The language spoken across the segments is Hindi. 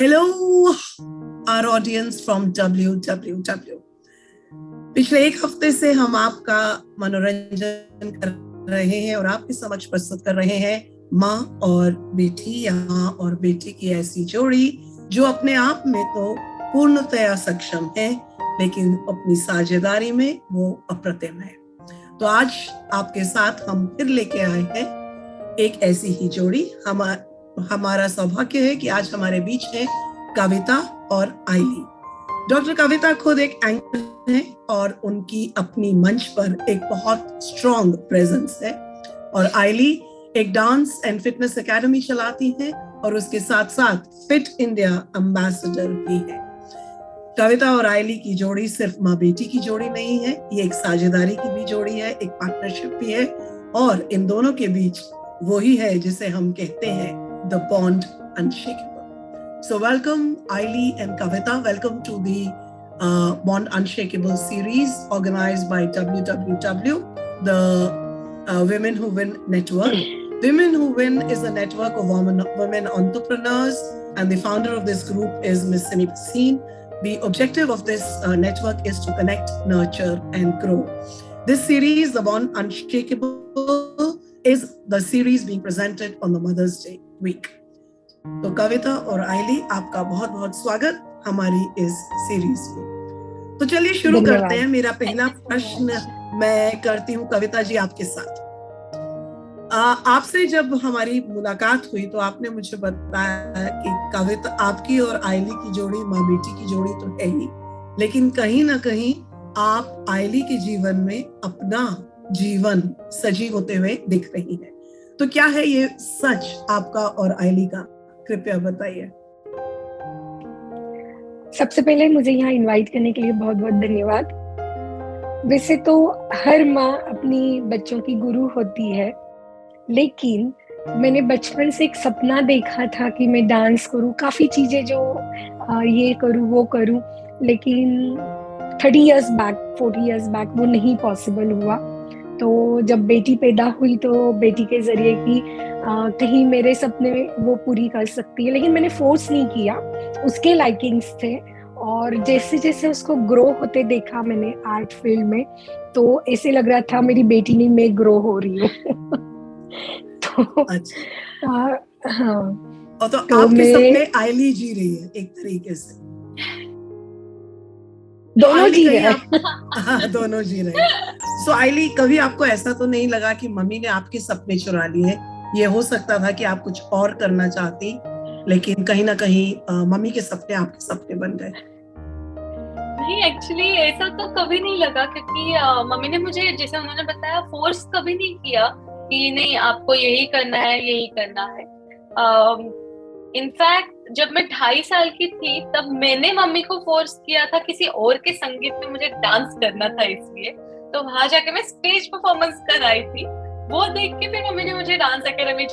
Hello, our audience from WWW. पिछले एक हफ्ते से हम आपका मनोरंजन कर रहे हैं और आपके समक्ष प्रस्तुत कर रहे हैं माँ और बेटी या माँ और बेटी की ऐसी जोड़ी जो अपने आप में तो पूर्णतया सक्षम है, लेकिन अपनी साझेदारी में वो अप्रतिम है। तो आज आपके साथ हम फिर लेके आए हैं एक ऐसी ही जोड़ी। हमारा सौभाग्य है कि आज हमारे बीच है कविता और आइली। डॉक्टर कविता खुद एक एंकर है और उनकी अपनी मंच पर एक बहुत स्ट्रॉन्ग प्रेजेंस है, और आइली एक डांस एंड फिटनेस एकेडमी चलाती हैं और उसके साथ साथ फिट इंडिया एम्बेसडर भी है। कविता और आइली की जोड़ी सिर्फ माँ बेटी की जोड़ी नहीं है, ये एक साझेदारी की भी जोड़ी है, एक पार्टनरशिप भी है, और इन दोनों के बीच वही है जिसे हम कहते हैं the bond unshakable. So welcome Aili and Kavita. Welcome to the Bond Unshakable series organized by WWW, the Women Who Win Network. Women Who Win is a network of women entrepreneurs, and the founder of this group is Ms. Simi Paseen. The objective of this network is to connect, nurture, and grow. This series, the Bond Unshakable, is the series being presented on the Mother's Day week. तो कविता और आइली, आपका बहुत बहुत स्वागत हमारी इस सीरीज में। तो चलिए शुरू करते हैं। मेरा पहला प्रश्न मैं करती हूँ कविता जी आपके साथ। आपसे जब हमारी मुलाकात हुई तो आपने मुझे बताया कि कविता आपकी और आइली की जोड़ी माँ बेटी की जोड़ी तो है ही, लेकिन कहीं ना कहीं आप आइली के जीवन में अपना जीवन सजी होते हुए दिख रही है। तो क्या है ये सच आपका और आइली का, कृपया बताइए। सबसे पहले मुझे यहाँ इनवाइट करने के लिए बहुत बहुत धन्यवाद। वैसे तो हर माँ अपनी बच्चों की गुरु होती है, लेकिन मैंने बचपन से एक सपना देखा था कि मैं डांस करूँ, काफी चीजें जो ये करूँ वो करूँ, लेकिन 30 years बैक 40 years बैक वो नहीं पॉसिबल हुआ। तो जब बेटी पैदा हुई तो बेटी के जरिए कि कहीं मेरे सपने वो पूरी कर सकती है, लेकिन मैंने फोर्स नहीं किया, उसके लाइकिंग्स थे। और जैसे जैसे उसको ग्रो होते देखा मैंने आर्ट फील्ड में, तो ऐसे लग रहा था मेरी बेटी नहीं मैं ग्रो हो रही हूँ। तो हाँ, और तो आपके सपने आइली जी रही है एक तरीके से। दोनों जी रहे हैं। दोनों जी रहे हैं। सो आइली, कभी आपको ऐसा तो नहीं लगा कि मम्मी ने आपके सपने चुरा लिए? ये हो सकता था कि आप कुछ और करना चाहती, लेकिन कहीं ना कहीं मम्मी के सपने आपके सपने बन गए? नहीं, एक्चुअली ऐसा तो कभी नहीं लगा, क्योंकि मम्मी ने मुझे, जैसे उन्होंने बताया, फोर्स कभी नहीं किया कि नहीं आपको यही करना है यही करना है। इनफैक्ट जब मैं 2.5 साल की थी तब मैंने मम्मी को फोर्स किया था किसी और के संगीत में मुझे डांस करना था, इसलिए तो वहां जाके मैं स्टेज परफॉर्मेंस कर आई थी। वो देख के फिर मम्मी ने मुझे डांस एकेडमी,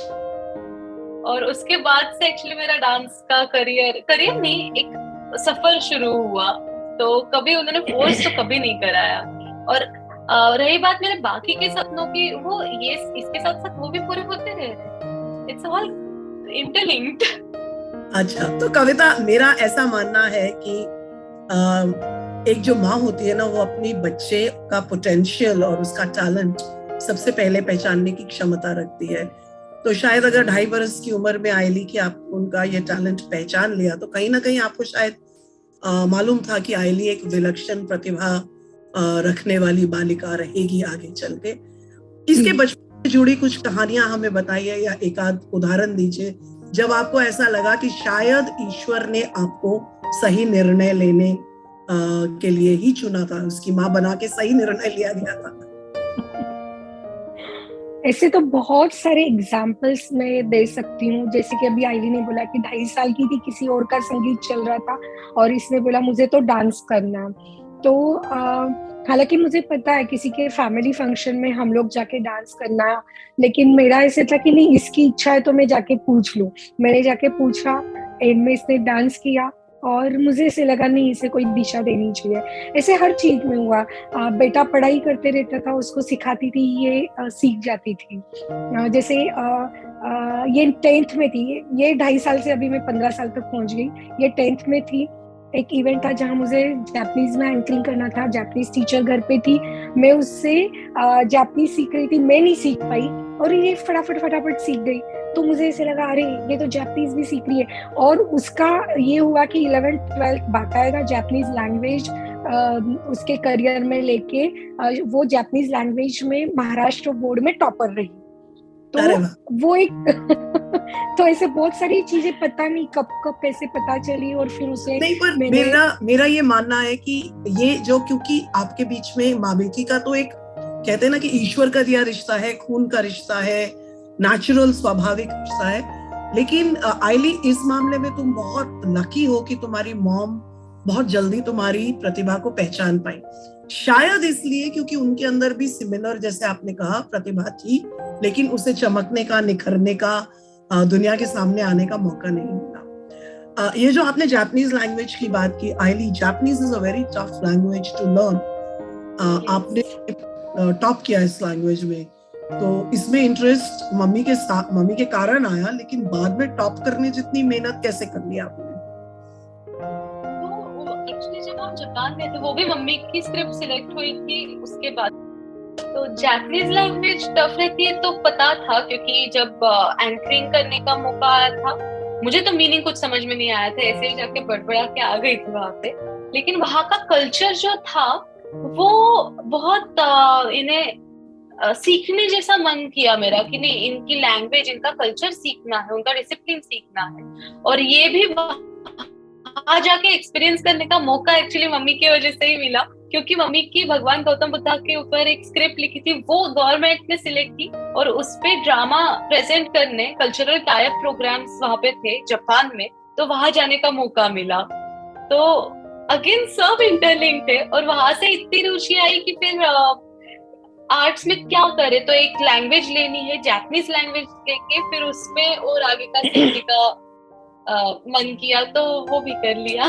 और उसके बाद से एक्चुअली मेरा डांस का करियर नहीं, एक सफर शुरू हुआ। तो कभी उन्होंने फोर्स तो कभी नहीं कराया। और रही बात मेरे बाकी के सपनों की, वो ये इसके साथ साथ वो भी पूरे होते रहे। It's all interlinked. अच्छा, तो कविता, मेरा ऐसा मानना है कि एक जो माँ होती है ना, वो अपनी बच्चे का पोटेंशियल और उसका टैलेंट सबसे पहले पहचानने की क्षमता रखती है। तो शायद अगर 2.5 वर्ष की उम्र में आइली की आप उनका ये टैलेंट पहचान लिया, तो कहीं ना कहीं आपको शायद मालूम था कि आइली एक विलक्षण प्रतिभा रखने वाली बालिका रहेगी आगे चल के। इसके बचपन से जुड़ी कुछ कहानियां हमें बताइए, या एक आध उदाहरण दीजिए जब आपको ऐसा लगा कि शायद ईश्वर ने आपको सही निर्णय लेने के लिए ही चुना था, उसकी माँ बना के सही निर्णय लिया गया था। ऐसे तो बहुत सारे एग्जाम्पल्स मैं दे सकती हूँ। जैसे कि अभी आइली ने बोला कि 2.5 साल की थी, किसी और का संगीत चल रहा था और इसने बोला मुझे तो डांस करना। तो हालांकि मुझे पता है किसी के फैमिली फंक्शन में हम लोग जाके डांस करना, लेकिन मेरा ऐसे था कि नहीं, इसकी इच्छा है तो मैं जाके पूछ लूं। मैंने जाके पूछा, एंड में इसने डांस किया और मुझे ऐसे लगा नहीं, इसे कोई दिशा देनी चाहिए। ऐसे हर चीज में हुआ। बेटा पढ़ाई करते रहता था, उसको सिखाती थी, ये सीख जाती थी। जैसे ये 10th में थी, ये 2.5 साल से, अभी मैं 15 साल तक पहुंच गई। ये 10th में थी, एक इवेंट था जहाँ मुझे जापानीज में एंकरिंग करना था। जापानीज टीचर घर पे थी, मैं उससे जापानीज सीख रही थी, मैं नहीं सीख पाई और ये फटाफट सीख गई। तो मुझे ऐसे लगा, अरे ये तो जापानीज भी सीख रही है। और उसका ये हुआ कि 11th-12th बाकायदा जापानीज लैंग्वेज उसके करियर में लेके वो जापानीज लैंग्वेज में महाराष्ट्र बोर्ड में टॉपर रही। तो वो एक तो ऐसे बहुत सारी चीजें पता नहीं कब कैसे पता चली। और फिर उसे नहीं, पर मेरा ये मानना है कि ये जो, क्योंकि आपके बीच में माँ बेटी का तो एक कहते हैं ना कि ईश्वर का दिया रिश्ता है, खून का रिश्ता है, नेचुरल स्वाभाविक रिश्ता है। लेकिन आइली, इस मामले में तुम बहुत लकी हो कि तुम्हारी मॉम बहुत जल्दी तुम्हारी प्रतिभा को पहचान पाई। शायद इसलिए क्योंकि उनके अंदर भी सिमिलर, जैसे आपने कहा, प्रतिभा थी, लेकिन उसे चमकने का, निखरने का, दुनिया के सामने आने का मौका नहीं मिला। ये जो आपने जापानीज लैंग्वेज की बात की, आइली, Japanese is a very tough language to learn. आपने टॉप किया इस लैंग्वेज में, तो इसमें इंटरेस्ट मम्मी के कारण आया, लेकिन बाद में टॉप करने जितनी मेहनत कैसे कर ली आपने? एक्चुअली जब हम जापान गए थे, वो भी मम्मी की स्क्रिप्ट सिलेक्ट हुई थी उसके बाद। तो जापानीज लैंग्वेज टफ रहती है तो पता था, क्योंकि जब एंकरिंग करने का मौका आया था, मुझे तो मीनिंग कुछ समझ में नहीं आया था, ऐसे ही जाके बड़बड़ा के आ गई थी वहां पे। लेकिन वहां का कल्चर जो था वो बहुत इन्हें सीखने जैसा मन किया मेरा कि नहीं, इनकी लैंग्वेज, इनका कल्चर सीखना है, उनका डिसिप्लिन सीखना है। और ये भी वहां जाके एक्सपीरियंस करने का मौका एक्चुअली मम्मी की वजह से ही मिला, क्योंकि मम्मी की भगवान गौतम बुद्धा के ऊपर एक स्क्रिप्ट लिखी थी, वो गवर्नमेंट ने सिलेक्ट की और उस पे ड्रामा प्रेजेंट करने, कल्चरल टाइप प्रोग्राम्स वहां पे थे जापान में, तो वहां जाने का मौका मिला। तो अगेन सब इंटरलिंक्ड है और वहां से इतनी रुचि आई कि फिर आर्ट्स में क्या करे, तो एक लैंग्वेज लेनी है, जापानीज लैंग्वेज लेके फिर उसमें और आगे का सीखने का मन किया, तो वो भी कर लिया।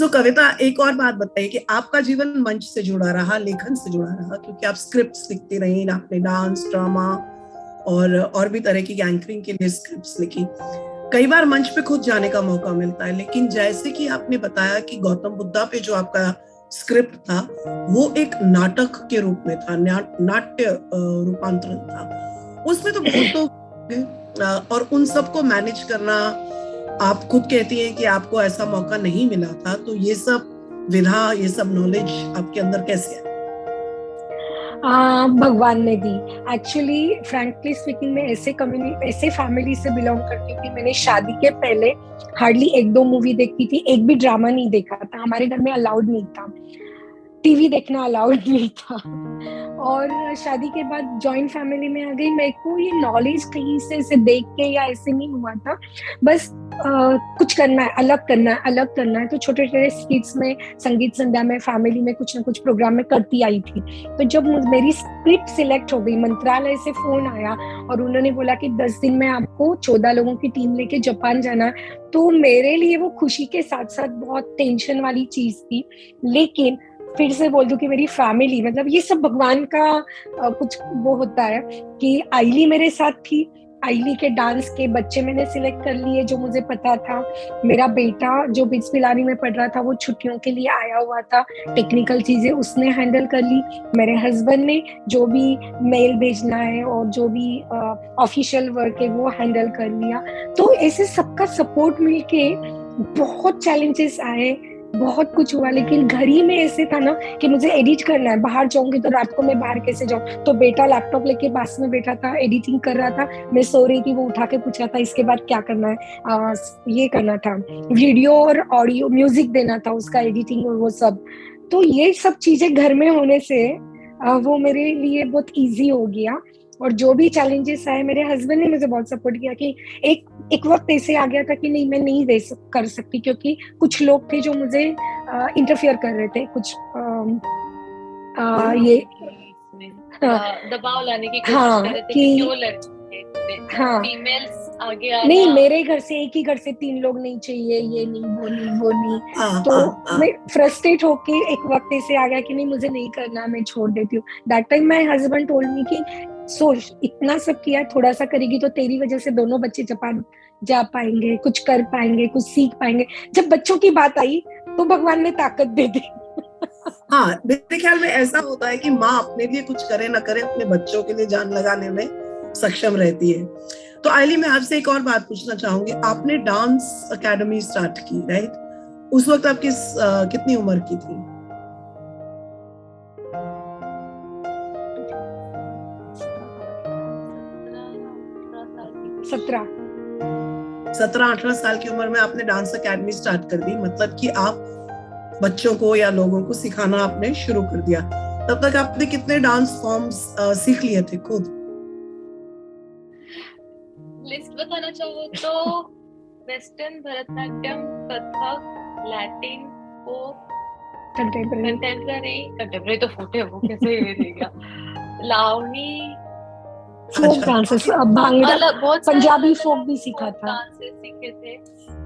कविता, एक और बात बताइए कि आपका जीवन मंच से जुड़ा रहा, लेखन से जुड़ा रहा, क्योंकि आप स्क्रिप्ट्स लिखती रही, आपने डांस, ड्रामा और भी तरह की एंकरिंग के लिए स्क्रिप्ट्स लिखी। कई बार मंच पे खुद जाने का मौका मिलता है, लेकिन जैसे कि आपने बताया कि गौतम बुद्धा पे जो आपका स्क्रिप्ट था वो एक नाटक के रूप में था, नाट्य रूपांतरण था, उसमें तो बहुत लोग और उन सबको मैनेज करना, आप खुद कहती हैं कि आपको ऐसा मौका नहीं मिला था, तो ये सब विधा, ये सब नॉलेज आपके अंदर कैसे है? भगवान ने दी। एक्चुअली फ्रैंकली स्पीकिंग, मैं ऐसे फैमिली से बिलोंग करती हूँ कि मैंने शादी के पहले हार्डली 1-2 मूवी देखी थी, एक भी ड्रामा नहीं देखा था। हमारे घर में अलाउड नहीं था, टीवी देखना अलाउड नहीं था। और शादी के बाद जॉइंट फैमिली में आ गई, मेरे को ये नॉलेज कहीं से ऐसे देख के या ऐसे नहीं हुआ था, बस कुछ करना है, अलग करना है। तो छोटे छोटे स्किट्स में, संगीत संध्या में, फैमिली में कुछ ना कुछ प्रोग्राम में करती आई थी। तो जब मेरी स्क्रिप्ट सिलेक्ट हो गई, मंत्रालय से फोन आया और उन्होंने बोला कि 10 दिन में आपको 14 लोगों की टीम लेके जापान जाना है, तो मेरे लिए वो खुशी के साथ साथ बहुत टेंशन वाली चीज थी। लेकिन फिर से बोल दूं कि मेरी फैमिली, मतलब ये सब भगवान का कुछ वो होता है कि आइली मेरे साथ थी। आइली के डांस के बच्चे मैंने सिलेक्ट कर लिए जो मुझे पता था। मेरा बेटा जो बिट्स पिलानी में पढ़ रहा था वो छुट्टियों के लिए आया हुआ था, टेक्निकल चीजें उसने हैंडल कर ली। मेरे हस्बैंड ने जो भी मेल भेजना है और जो भी ऑफिशियल वर्क है वो हैंडल कर लिया। तो ऐसे सबका सपोर्ट मिलके बहुत चैलेंजेस आए, बहुत कुछ हुआ। लेकिन घर ही में ऐसे था ना कि मुझे एडिट करना है, बाहर जाऊंगी तो रात को मैं बाहर कैसे जाऊं। तो बेटा लैपटॉप लेके पास में बैठा था, एडिटिंग कर रहा था, मैं सो रही थी, वो उठा के पूछ रहा था इसके बाद क्या करना है, ये करना था, वीडियो और ऑडियो म्यूजिक देना था, उसका एडिटिंग और वो सब। तो ये सब चीजें घर में होने से वो मेरे लिए बहुत ईजी हो गया। और जो भी चैलेंजेस आए, मेरे हस्बैंड ने मुझे बहुत सपोर्ट किया कि एक वक्त ऐसे आ गया था कि नहीं, मैं नहीं कर सकती, क्योंकि कुछ लोग थे जो मुझे इंटरफियर कर रहे थे, कुछ ये दबाव लाने की कोशिश कर रहे थे कि क्यों लड़के फीमेल्स आगे आना। नहीं, मेरे घर से एक ही घर से 3 लोग नहीं चाहिए, ये नहीं वो नहीं वो नहीं, तो मैं फ्रस्ट्रेट होके एक वक्त ऐसे आ गया कि नहीं मुझे नहीं करना, मैं छोड़ देती हूँ। That time my husband told me कि सोच, इतना सब किया, थोड़ा सा करेगी तो तेरी वजह से दोनों बच्चे जापान जा पाएंगे, कुछ कर पाएंगे, कुछ सीख पाएंगे। जब बच्चों की बात आई तो भगवान ने ताकत दे दी। हाँ, मेरे ख्याल में ऐसा होता है कि माँ अपने लिए कुछ करे ना करे, अपने बच्चों के लिए जान लगाने में सक्षम रहती है। तो आइली, मैं आपसे एक और बात पूछना चाहूंगी। आपने डांस एकेडमी स्टार्ट की, राइट? उस वक्त आप कितनी उम्र की थी? 17-18 साल की उम्र में आपने डांस एकेडमी स्टार्ट कर दी, मतलब कि आप बच्चों को या लोगों को सिखाना आपने शुरू कर दिया। तब तक आपने कितने डांस फॉर्म्स सीख लिए थे खुद? लिस्ट बताना चाहो तो western, Bharatanatyam, Kathak, Latin, pope, contemporary तो फूटे वो कैसे ये देगा, लावनी, फोक डांसेस, भांगड़ा, पंजाबी फोक भी सीखा था। डांसेस सीखे थे।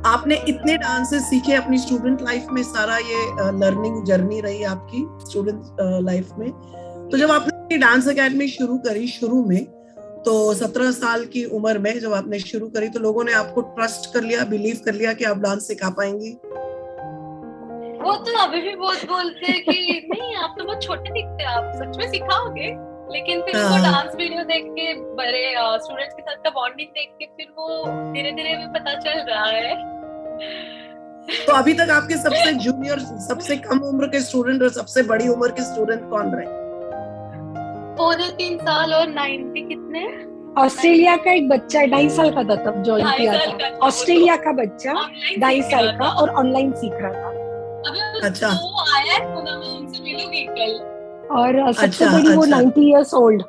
आपने इतने डांसेस सीखे अपनी स्टूडेंट लाइफ में, सारा ये लर्निंग जर्नी रही आपकी स्टूडेंट लाइफ में। तो जब आपने डांस एकेडमी शुरू करी शुरू में, तो 17 साल की उम्र में जब आपने शुरू करी, तो लोगों ने आपको ट्रस्ट कर लिया, बिलीव कर लिया कि आप डांस सिखा पाएंगी? वो तो अभी भी बहुत बोलते हैं कि नहीं आप तो बहुत छोटे दिखते हैं, आप सच में सिखाओगे? लेकिन फिर वो डांस वीडियो देख के, बड़े स्टूडेंट्स के साथ का बॉन्डिंग देख के, फिर वो धीरे धीरे भी पता चल रहा है। तो अभी तक आपके सबसे जूनियर, सबसे कम उम्र के स्टूडेंट और सबसे बड़ी उम्र के स्टूडेंट कौन रहे? 3 साल और 90 कितने? ऑस्ट्रेलिया का एक बच्चा 2.5 साल का था तब ज्वाइन किया था। ऑस्ट्रेलिया का बच्चा 2.5 साल का और ऑनलाइन सीख रहा था। अच्छा, वो आया है पुणे में, उनसे मिलूंगी कल। और सबसे बड़ी वो 90 years old,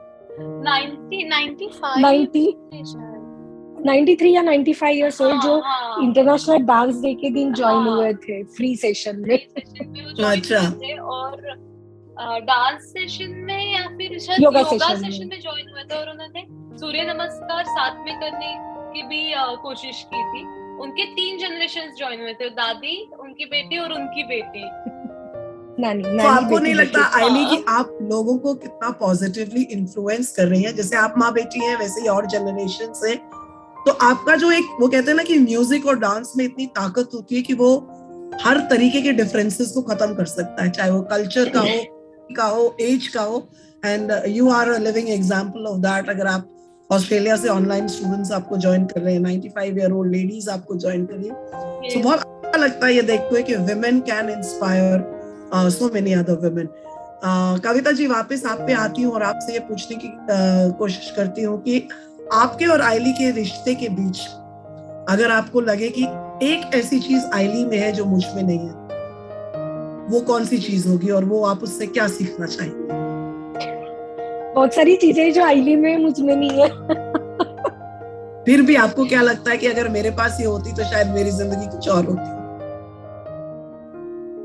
93 या 95 years old, जो इंटरनेशनल डांस डे के दिन ज्वाइन हुए थे फ्री सेशन में। अच्छा, और डांस सेशन में या फिर शायद योगा सेशन में ज्वाइन हुए थे, और उन्होंने सूर्य नमस्कार साथ में करने की भी कोशिश की थी। उनके 3 जनरेशन ज्वाइन हुए थे, दादी, उनकी बेटी और उनकी बेटी। नानी। तो आपको नहीं लगता आइली कि आप लोगों को कितना पॉजिटिवली इन्फ्लुएंस कर रही हैं? जैसे आप माँ बेटी हैं, वैसे ही और जनरेशन से, तो आपका जो एक वो कहते हैं ना कि म्यूजिक और डांस में इतनी ताकत होती है कि वो हर तरीके के डिफरेंसेस को खत्म कर सकता है, चाहे वो कल्चर का हो, एज का हो। And you are a living example of that. अगर आप ऑस्ट्रेलिया से ऑनलाइन स्टूडेंट्स आपको ज्वाइन कर रहे हैं, 95 ईयर ओल्ड लेडीज आपको ज्वाइन कर रही है, तो बहुत अच्छा लगता है ये देखते हुए कि women can inspire so many other women. Kavita ji, वापस आप पे आती हूँ और आपसे ये पूछने की कोशिश करती हूँ कि आपके और आइली के रिश्ते के बीच अगर आपको लगे कि एक ऐसी चीज आइली में है जो मुझ में नहीं है, वो कौन सी चीज होगी और वो आप उससे क्या सीखना चाहेंगे? बहुत सारी चीजें जो आइली में मुझ में नहीं है। फिर भी आपको क्या लगता है कि अगर मेरे पास ये होती तो शायद मेरी जिंदगी कुछ और होती?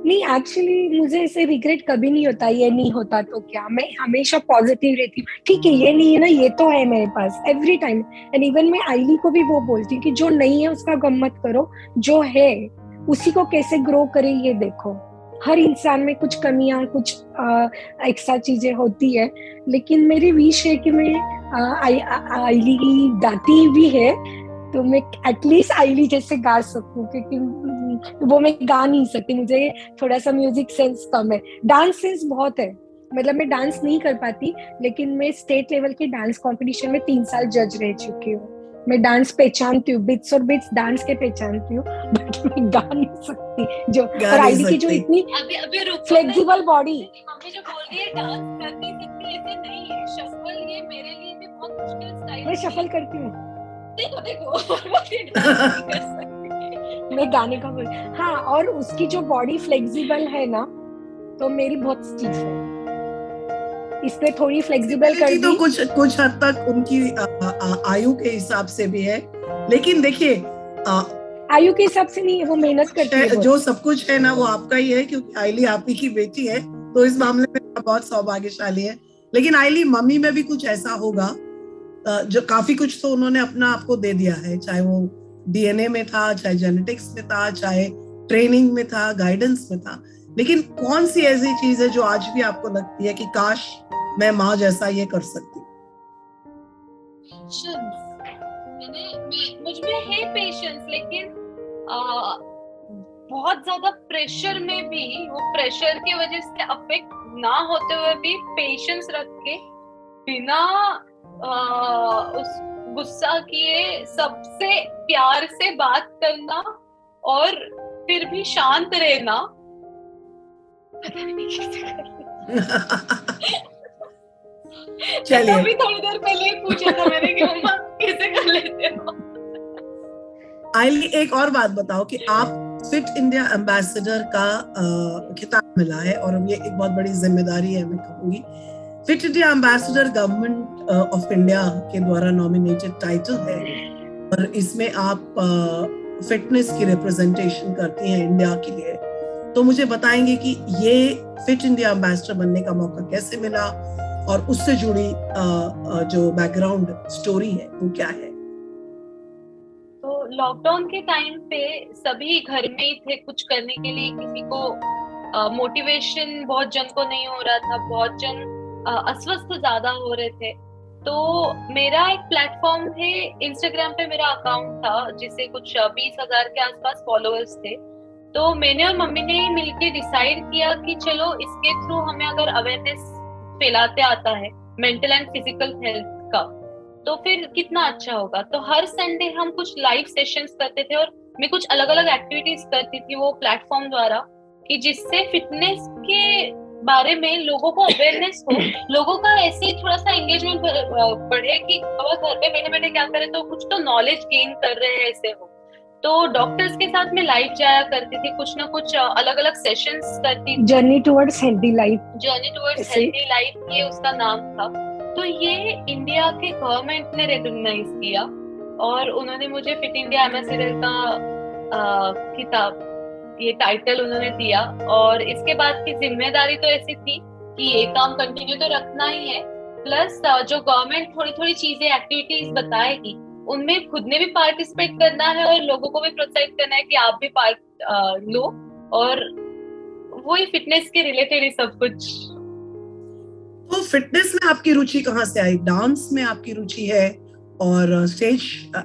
नहीं, एक्चुअली मुझे ऐसे रिग्रेट कभी नहीं होता, ये नहीं होता तो क्या। मैं हमेशा पॉजिटिव रहती हूँ। ठीक है, ये नहीं है ना, ये तो है मेरे पास एवरी टाइम। एंड इवन मैं आइली को भी वो बोलती हूँ कि जो नहीं है उसका गम मत करो, जो है उसी को कैसे ग्रो करे ये देखो। हर इंसान में कुछ कमियां, कुछ एक्स्ट्रा चीजें होती है, लेकिन मेरी विश है कि मैं आइली की गाती भी है तो मैं एटलीस्ट आइली जैसे गा सकूं, क्योंकि वो मैं गा नहीं सकती, मुझे थोड़ा सा म्यूजिक सेंस कम है। डांस सेंस बहुत है, मतलब मैं डांस नहीं कर पाती, लेकिन मैं स्टेट लेवल के डांस कंपटीशन में 3 साल जज रह चुकी हूँ। मैं डांस पहचानती हूँ, बिट्स और बिट्स डांस के पहचानती हूँ, बट मैं गा नहीं सकती। जो और आइली की जो इतनी फ्लेक्सिबल बॉडी, मम्मी जो बोल रही है डांस कर नहीं सकती, ऐसे नहीं है। शफल ये मेरे लिए भी बहुत मुश्किल स्टाइल है। मैं शफल करती हूँ, देखो मैं गाने का बोल। हाँ, और उसकी जो बॉडी फ्लेक्सिबल है ना, तो मेरी बहुत स्टिफ है, इसमें थोड़ी फ्लेक्सिबल कर दी। तो कुछ हद तक उनकी आयु के हिसाब से भी है, लेकिन देखिए आयु के हिसाब से नहीं है, वो मेहनत करती है। जो सब कुछ है ना वो आपका ही है, क्योंकि आइली आप ही की बेटी है, तो इस मामले में बहुत सौभाग्यशाली है। लेकिन आइली, मम्मी में भी कुछ ऐसा होगा जो काफी कुछ तो उन्होंने अपना आपको दे दिया है, चाहे वो डीएनए में था, चाहे जेनेटिक्स में था, चाहे ट्रेनिंग में था, गाइडेंस में था, लेकिन कौन सी ऐसी चीज है जो आज भी आपको लगती है कि काश मैं माँ जैसा ये कर सकती? मुझ में है पेशेंस, लेकिन बहुत ज्यादा प्रेशर में भी, वो प्रेशर की वजह से अफेक्ट ना होते हुए भी पेशेंस रख के बिना उस गुस्सा किए सबसे प्यार से बात करना और फिर भी शांत रहना। पता नहीं कैसे चलिए, अभी थोड़ी देर पहले ही पूछा था मैंने कि मम्मा कैसे कर लेते हो। आइली, एक और बात बताओ कि आप फिट इंडिया एम्बेसडर का खिताब मिला है और ये एक बहुत बड़ी जिम्मेदारी है, मैं कहूँगी। Fit India ambassador government of India के द्वारा नॉमिनेटेड टाइटल है और इसमें आप फिटनेस की रिप्रेजेंटेशन करती हैं इंडिया के लिए। तो मुझे बताएंगे कि ये फिट इंडिया एम्बेसडर बनने का मौका कैसे मिला और उससे जुड़ी जो बैकग्राउंड स्टोरी है वो क्या है? तो लॉकडाउन के टाइम पे सभी घर में ही थे कुछ करने के लिए, किसी को मोटिवेशन बहुत जन को नहीं हो रहा था, बहुत जन अस्वस्थ ज्यादा हो रहे थे। तो मेरा एक प्लेटफॉर्म है, इंस्टाग्राम पे मेरा अकाउंट था जिसे कुछ 20,000 के आसपास फॉलोअर्स थे। तो मैंने और मम्मी ने मिलकर डिसाइड किया कि चलो इसके थ्रू हमें अगर अवेयरनेस फैलाते आता है मेंटल एंड फिजिकल हेल्थ का, तो फिर कितना अच्छा होगा। तो हर संडे हम कुछ लाइव सेशंस करते थे और मैं कुछ अलग अलग एक्टिविटीज करती थी वो प्लेटफॉर्म द्वारा, कि जिससे फिटनेस के बारे में लोगों को अवेयरनेस हो, लोगों का ऐसे ही थोड़ा सा एंगेजमेंट बढ़े कि बाबा घर पे बैठे बैठे क्या करें, तो कुछ तो नॉलेज गेन कर रहे हैं ऐसे हो। तो डॉक्टर्स के साथ मैं लाइव जाया करती थी, कुछ ना कुछ अलग अलग सेशंस करती थी। जर्नी टुवर्ड्स हेल्दी लाइफ ये उसका नाम था। तो ये इंडिया के गवर्नमेंट ने रिकॉग्नाइज किया और उन्होंने मुझे फिट इंडिया एम्बेसडर का खिताब, ये टाइटल उन्होंने दिया। और इसके बाद की जिम्मेदारी तो ऐसी थी कि ये काम कंटिन्यू तो रखना ही है, प्लस जो गवर्नमेंट थोड़ी थोड़ी चीजें एक्टिविटीज बताएगी उनमें खुद ने भी पार्टिसिपेट करना है और लोगों को भी प्रोत्साहित करना है कि आप भी पार्ट लो, और वही फिटनेस के रिलेटेड ही सब कुछ। तो फिटनेस में आपकी रुचि कहाँ से आई? डांस में आपकी रुचि है और स्टेज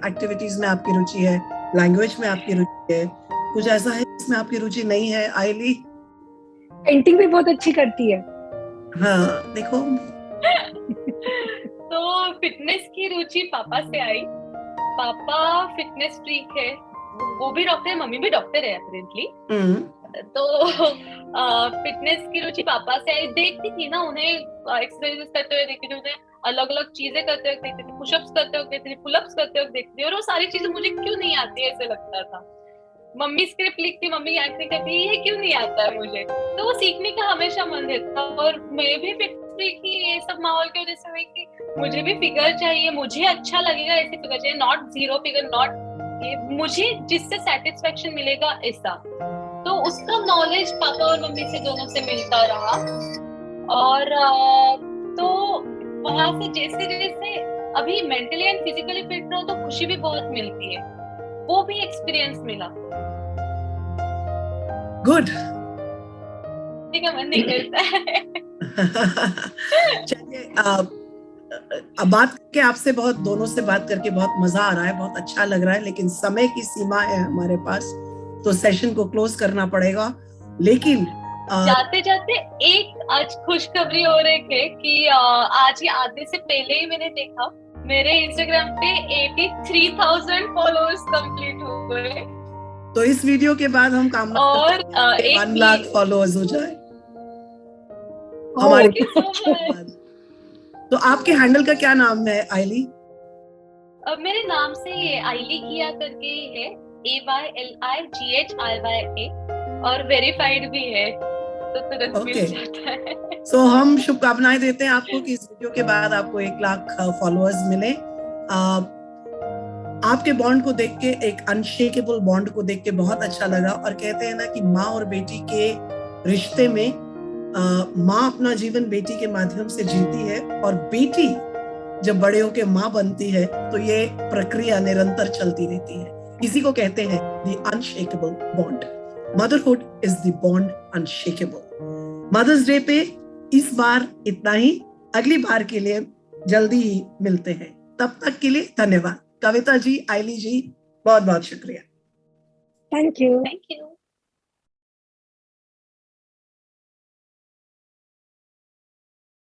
एक्टिविटीज में आपकी रुचि है, लैंग्वेज में आपकी रुचि है, कुछ ऐसा है जिसमें आपकी रुचि नहीं है? आइली पेंटिंग भी बहुत अच्छी करती है। हाँ देखो। तो फिटनेस की रुचि पापा से आई। पापा फिटनेस फ्रीक है, वो भी डॉक्टर है, मम्मी भी डॉक्टर है अपेरेंटली। तो फिटनेस की रुचि पापा से आई। देखती थी ना उन्हें एक्सरसाइज करते हुए, देखती थी उन्हें अलग अलग चीजें करते हुए देखती थी, पुशअप्स करते हुए देखती थी, पुलअप्स करते हुए देखती थी, और वो सारी चीजें मुझे क्यों नहीं आती है ऐसे लगता था। मम्मी स्क्रिप्ट लिखती, मम्मी एक्टिंग करती, ये क्यों नहीं आता है मुझे। तो वो सीखने का हमेशा मन रहता, और मैं भी फिट की ये सब माहौल की वजह से हुई कि मुझे भी फिगर चाहिए, मुझे अच्छा लगेगा ऐसी फिगर चाहिए, नॉट जीरो फिगर, नॉट ये, मुझे जिससे सेटिस्फेक्शन मिलेगा ऐसा। तो उसका नॉलेज पापा और मम्मी से दोनों से मिलता रहा। और तो वहां से जैसे जैसे अभी मेंटली एंड फिजिकली फिट रहो तो खुशी भी बहुत मिलती है, वो भी एक्सपीरियंस मिला। गुड। मन नहीं करता है। चलिए, अब बात करके आपसे बहुत, दोनों से बात करके बहुत मजा आ रहा है, बहुत अच्छा लग रहा है, लेकिन समय की सीमा है हमारे पास, तो सेशन को क्लोज करना पड़ेगा। लेकिन जाते जाते एक आज खुशखबरी हो रही है कि आज ही आधे से पहले ही मैंने देखा मेरे इंस्टाग्राम पे 83,000 फॉलोअर्स कंप्लीट हो गए। तो इस वीडियो के बाद हम कामना करते हैं कि 1 लाख फॉलोअर्स हो जाए हमारे। तो आपके हैंडल का क्या नाम है आइली? मेरे नाम से ये आइली किया करके है, AYLIGHIYA, और वेरीफाइड भी है, तो तुरंत मिल जाता है। सो हम शुभकामनाएं देते हैं आपको कि इस वीडियो के बाद आपको 1 लाख फॉलोअर्स मिले। आपके बॉन्ड को देख के, एक अनशेकेबल बॉन्ड को देख के बहुत अच्छा लगा। और कहते हैं ना कि माँ और बेटी के रिश्ते में माँ अपना जीवन बेटी के माध्यम से जीती है और बेटी जब बड़ेयों के माँ बनती है तो ये प्रक्रिया निरंतर चलती रहती है। इसी को कहते हैं the unshakeable bond. Motherhood is the bond unshakeable. Mother's Day इस बार इतना ही। अगली बार के लिए जल्दी ही मिलते हैं। तब तक के लिए धन्यवाद। कविता जी, आइली जी, बहुत बहुत शुक्रिया। Thank you. Thank you.